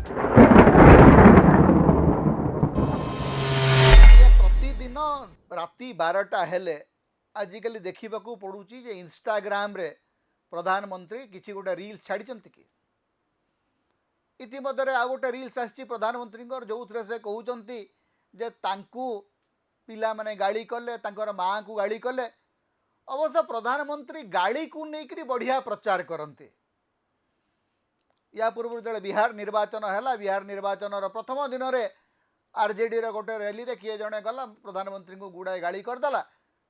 प्रतिदिन राति 12टा हेले आजिकल देखा पड़ुची जे इंस्टाग्राम रे प्रधानमंत्री किसी गोटे रील्स छाड़ी कि इतिमध्य आ गोटे रील्स आसी प्रधानमंत्री जो थे से कहते जे तांकू पिला माने गाड़ी कले माँ को गाड़ी कले। अवश्य प्रधानमंत्री गाड़ी को लेकर बढ़िया प्रचार करते। या पूर्व जो बिहार निर्वाचन है, बिहार निर्वाचन प्रथम दिन में आरजेडी गोटे रैली रे किए जड़े गला प्रधानमंत्री को गुड़ाए गाड़ी करदेला,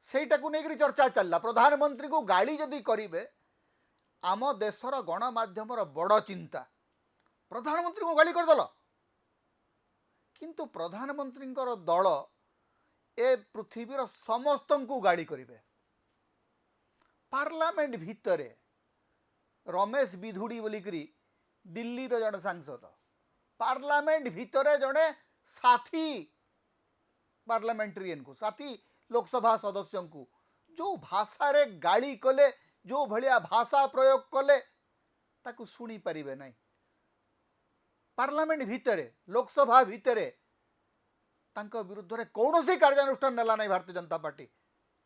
सेटा को लेकर चर्चा चलला। प्रधानमंत्री को गाड़ी जदि करेंगे आम देशर गणमाध्यम बड़ चिंता, प्रधानमंत्री को गाड़ी करदेल किंतु प्रधानमंत्री दल ए पृथ्वीर समस्त को गाड़ी करेंगे। पार्लियामेंट भितर रमेश विधुड़ी बोलिकी दिल्ली जड़े सांसद पार्लियामेंट भितर जड़े साथी पार्लियामेंटेरियन को साथी लोकसभा सदस्य को जो भाषा रे गाड़ी कले, जो भलिया भाषा प्रयोग कले ताकू सुनी पारिबे नहीं। पार्लियामेंट भितर लोकसभा भितर तांको विरुद्ध रे कौनसी कार्यानुष्ठान नेला नहीं भारतीय जनता पार्टी,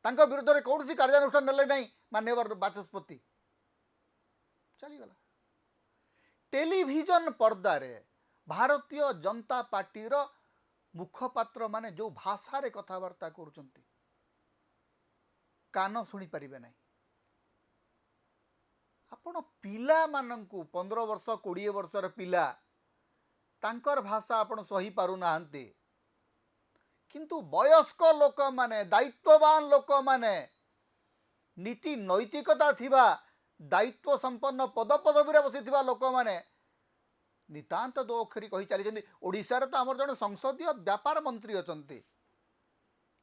तांको विरुद्ध रे कौनसी कार्यानुष्ठान नेले नहीं माननीय बाचस्पति। चलीगला टेलीविजन पर्दारे भारतीय जनता पार्टी रो मुखपात्र माने जो भाषा रे कथबार्ता करुचंती कान शुणी पारिबे नहीं। आपण पिला मानंकु 15 वर्ष 20 वर्षर पिला तांकर भाषा आपण सही पारु नाहंती, किंतु वयस्क लोक माने दायित्ववान लोक माने नीति नैतिकता थिबा दायित्व संपन्न पद पदवी बसी लोक मैंने नितांत दो अक्षरी कही चली। ओडिशा रे तो आमर जन संसदीय व्यापार मंत्री अछंती,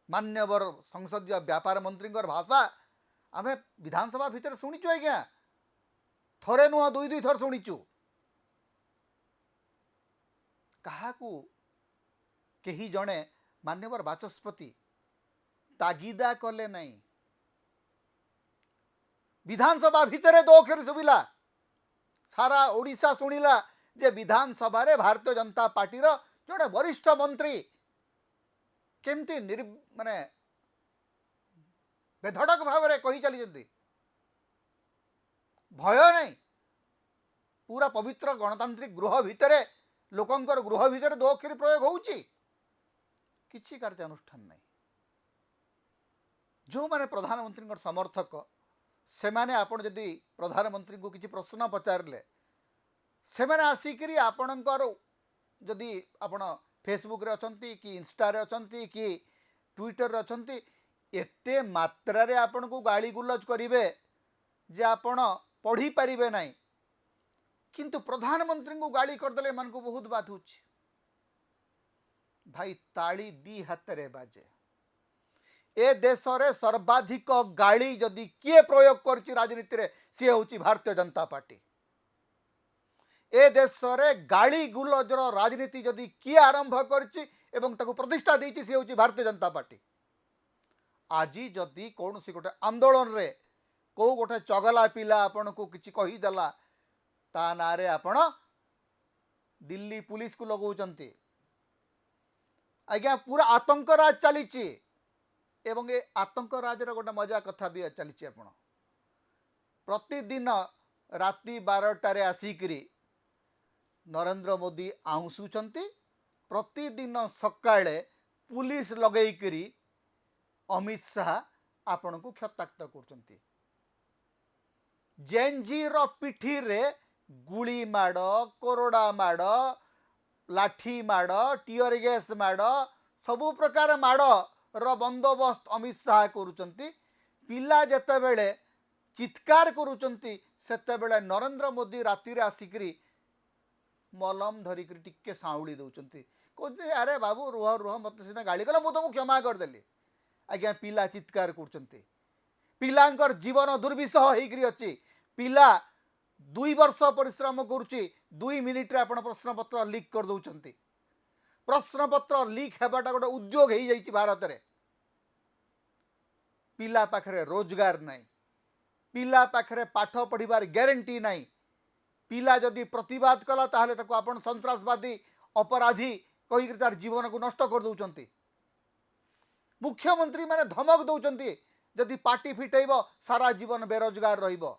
मान्यवर संसदीय व्यापार मंत्री भाषा आम विधानसभा भितर शुणीचु आज्ञा, थरे नुह दुई दुई थर शुणीचु। काहाकू केही जणे मान्यवर बाचस्पति तागिदा कले नहीं। विधानसभा भितर दो अक्षर सुविला, सारा ओडिशा शुणिला जे विधानसभा रे भारतीय जनता पार्टी रो जड़े वरिष्ठ मंत्री केमती माने बेधड़क भाव में कही चली भय नहीं। पूरा पवित्र गणतांत्रिक गृह भितर लोकंकर गृह भितर दो अक्षर प्रयोग होउची, किछि कार्यानुष्ठान नहीं। जो माने प्रधानमंत्री समर्थक से माने आपण जदि प्रधानमंत्री को किसी प्रश्न पचारे से माने आसिकरी आपणकर जदि आपण फेसबुक रे अछंती कि इंस्टा रे अछंती कि ट्विटर रे अछंती एते मात्रा रे आपण को गाली गुलज करिवे जे आपण पढ़ी पारिबे नहीं, किंतु प्रधानमंत्री को गाली करदेले मन को बहुत बात होची। भाई ताली दी हाथ रे बाजे। ए देश रे सर्वाधिक गाड़ी जदि किए प्रयोग करछि राजनीति रे सी होची भारतीय जनता पार्टी। ए देश रे गाड़ी गुलजर राजनीति जदि किए आरंभ करछि एवं ताको प्रतिष्ठा देछि सी होची भारतीय जनता पार्टी। आजी जदि कौन सी गोटे आंदोलन रे को गोटे चगला पिला आपण को किछि कही देला ता नारे आपण दिल्ली पुलिस को लगौचंती। आज्ञा पूरा आतंकराज चलीछि एवं ए आतंकराजर गोटे मजा कथा भी चली। आप प्रतिदिन राति 12टारे आसिकी नरेंद्र मोदी आउंसुचंती, प्रतिदिन सकाळे पुलिस लगेइकरी अमित शाह आपण को क्षताक्त करचंती। जेएनजी रो पिठी रे गुली माड़, कोरोडा माड़, लाठी माड़, टियर गैस माड़, सबु प्रकार माड़ रो बंदोबस्त अमित शाह करुचंती। पिला जेते बेले चित्कार करुचंती सेते बेले नरेंद्र मोदी राति रे आसिकरी मलम धरिक टिके साउली दउचंती, कहते अरे बाबू रुह रुह मत सीना गाली कला मु तुमको क्षमा करदेली। आज्ञा पिला चित्कार करुचंती, पिलांकर जीवन दुर्विषह होइकरी अछि। पिला 2 वर्ष परिश्रम करुची, 2 मिनिट रे आपण प्रश्न पत्र लीक कर दउचंती। प्रश्न पत्र लीक हेबाटा गोटे उद्योग हो जाइए भारत रे। पिला पाखरे रोजगार नहीं, पिला पाखरे पाठ पढ़िबार ग्यारंटी नहीं, पिला जदि प्रतिवाद कला ताहले ताको आपण सन्त्रासवादी अपराधी कहीकि तार जीवन को नष्ट कर दौरान मुख्यमंत्री माने धमक दौरान जदि पार्टी फिटेब सारा जीवन बेरोजगार रहिबो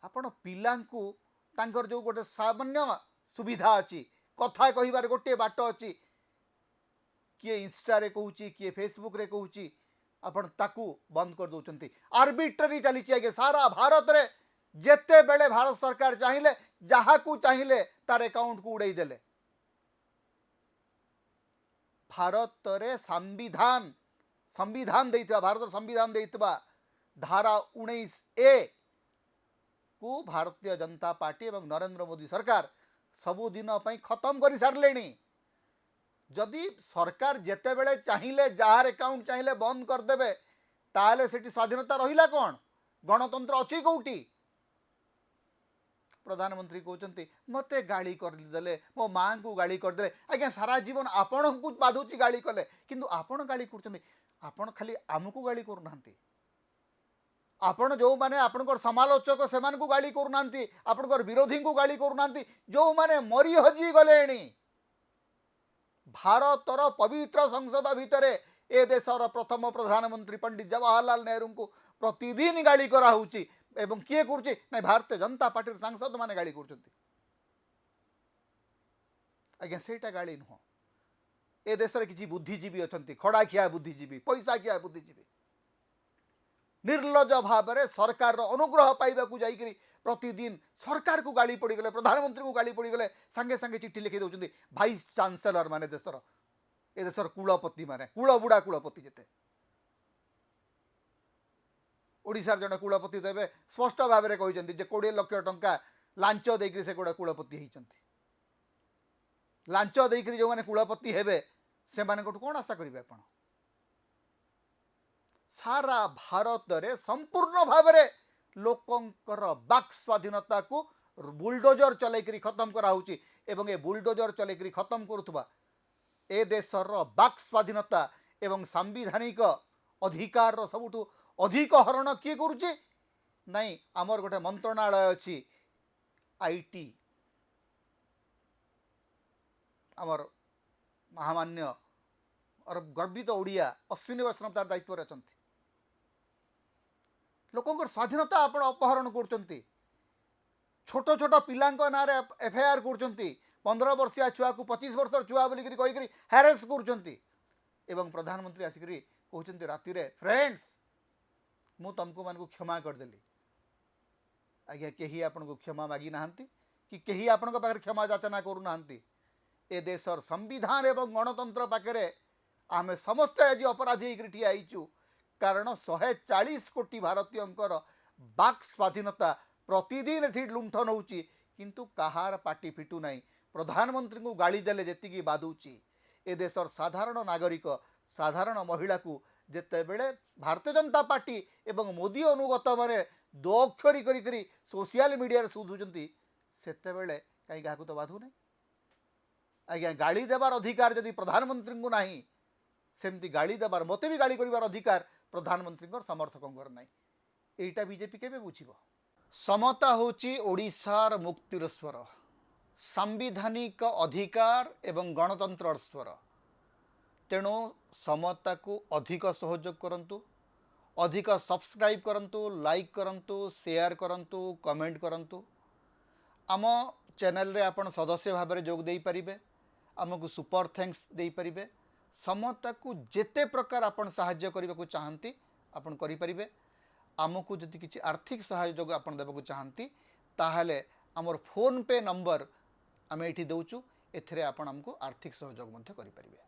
आपण पिलांकु तांकर जो गोटे सामान्य सुविधा अच्छी कथा कहिबार गोटे बाट अच्छी किए इंस्टा रे कहूची किए फेसबुक रे कहूची आपण ताकू बंद कर दौरान आर्बिट्रारी चली आगे सारा भारत रे जेते बेले भारत सरकार चाहिए जहाँ को चाहिए तार अकाउंट को उड़ाई देले भारत रे संविधान संविधान देइतबा भारत संविधान देइतबा धारा 19A को भारतीय जनता पार्टी एवं नरेंद्र मोदी सरकार सबु दिन पई खत्म कर सारलेनी जदि सरकार जेते बेले चाहिए जार अकाउंट चाहिए बंद कर देबे ताले सेठी स्वाधीनता रहिला कोन गणतंत्र अछि कोउटी प्रधानमंत्री कहते मते गाड़ी करदे मो माँ को गाड़ी करदे आज्ञा सारा जीवन आपण को बाधुची गाड़ी कले किंतु आपण गाड़ी कर आपण खाली आमको गाड़ी करूना आपण जो माने आपणकर समालोचक से गाड़ी करूना आपणकर विरोधी को गाड़ी करूना जो माने मरी हजी गले भारतर पवित्र संसद भितर ए देशर प्रथम प्रधानमंत्री पंडित जवाहरलाल नेहरू को प्रतिदिन गाड़ी कराऊँची एवं किए करुचे ना भारतीय जनता पार्टी सांसद माने गाड़ी कर आज्ञा सेटा गाड़ी नुह ए देश में किसी बुद्धिजीवी अच्छा खड़ा खिया बुद्धिजीवी पैसा खिया बुद्धिजीवी निर्लज भाव में सरकार अनुग्रह पाइबा जाइकरी प्रतिदिन सरकार को गाड़ी पड़गले प्रधानमंत्री को गाड़ी पड़गले सांगे सांगे चिट्ठी लिखी दौरान भाइस चांसेलर माने देशर ए देशर कुलपति माने कुलबुढ़ा कुलपति जेते ओडिशार जन कुलपति देवे स्पष्ट भाव में कहते 20 लाख टंका लांच देकर से गोटे कुलपति होती लांच देकर जो मैंने कुलपति हेबे से माने कौन आशा करेंगे आप सारा भारत रे संपूर्ण भाव में लोकंकर बाक स्वाधीनता को बुलडोजर चलैकरी खत्म कराऊँची एवं ए बुलडोजर चलैकरी खत्म करुवा ए देशर बाक स्वाधीनता एवं सांविधानिक अधिकार सबुठु अधिक हरण किए करुचे नाई आमर गोटे मंत्रणालय अच्छी आईटी आमर महामान्य और गर्वित ओडिया अश्विनी वैष्णव तार दायित्व अच्छा लोकंर स्वाधीनता आप अपहरण कर छोट छोट पिला ना एफआईआर कर 15 वर्षिया छुआ को 25 वर्ष छुआ बोलिक कहीकि हैरेस कर प्रधानमंत्री आसिक कहते राति फ्रेंड्स मु तुमको मान को क्षमा करदेली आज्ञा कहीं आपन को क्षमा मागी ना कि कहीं आपण पाखे क्षमा याचना करूना ए देशर संविधान एवं गणतंत्र पाखे आमे समस्त आज अपराधी होकर ठिया होइचु कारण 140 कोटी भारतीयंकर बाक स्वाधीनता प्रतिदिन एथि लुंठन होउची किंतु कहार पार्टी फिटू नहीं प्रधानमंत्री को गाड़ी देले जेतिकी बाधुची ए देशर साधारण नागरिक साधारण महिला को जेते बेले भारतीय जनता पार्टी एवं मोदी अनुगत माने दो अक्षरी करी सोशल मीडिया सुधुचंती सेते बेले कहीं क्या तो बाधु नहीं आज्ञा गाड़ी देवार अधिकार जदि प्रधानमंत्री को नहीं सेमती गाड़ी देवार मते भी गाड़ी करिवार अधिकार प्रधानमंत्री समर्थकों नहीं एटा बीजेपी केबे बुझिबो समता होची ओडिशार मुक्तिर स्वर सांविधानिक अधिकार एवं गणतंत्र स्वर तेणु समता को अधिक सहयोग करंतु अधिक सब्सक्राइब करंतु लाइक करंतु शेयर करंतु कमेंट करंतु आम चैनल रे आपण सदस्य भाव में जोग दे पारिबे आमको सुपर थैंक्स दे पारिबे समता को जेते प्रकार आपण सहाय्य करबा को चाहंती आपण करि पारिबे आमको जदि किछि आर्थिक सहयोग आपण देबा को चाहंती ताहले हमर फोन पे नंबर आमे एठी दउचु एथरे आपण हमको आर्थिक सहयोग मध्य करि पारिबे।